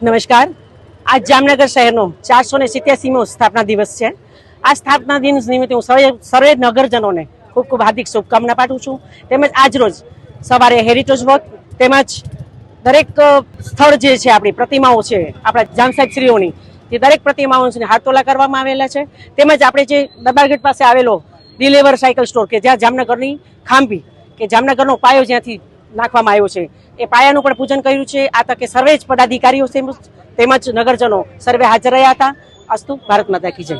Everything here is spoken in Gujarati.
નમસ્કાર। આજ જામનગર શહેરનો 487મો સ્થાપના દિવસ છે। આ સ્થાપના દિવસ નિમિત્તે હું સર્વે નગરજનોને ખૂબ ખૂબ હાર્દિક શુભકામના પાઠવું છું। તેમજ આજરોજ સવારે હેરિટેજ વોક તેમજ દરેક સ્થળ જે છે આપણી પ્રતિમાઓ છે આપણા જામ સાહેબશ્રીઓની તે દરેક પ્રતિમાઓને હાથતોલા કરવામાં આવેલા છે। તેમજ આપણે જે દરબારગઢ પાસે આવેલો ડિલેવર સાયકલ સ્ટોર કે જ્યાં જામનગરની ખાંભી કે જામનગરનો પાયો જ્યાંથી નાખવામાં આવ્યો છે એ પાયાનું પણ પૂજન કર્યું છે। આ તકે સર્વે જ પદાધિકારીઓ તેમજ નગરજનો સર્વે હાજર રહ્યા હતા। અસ્તુ, ભારત માતા કી જય।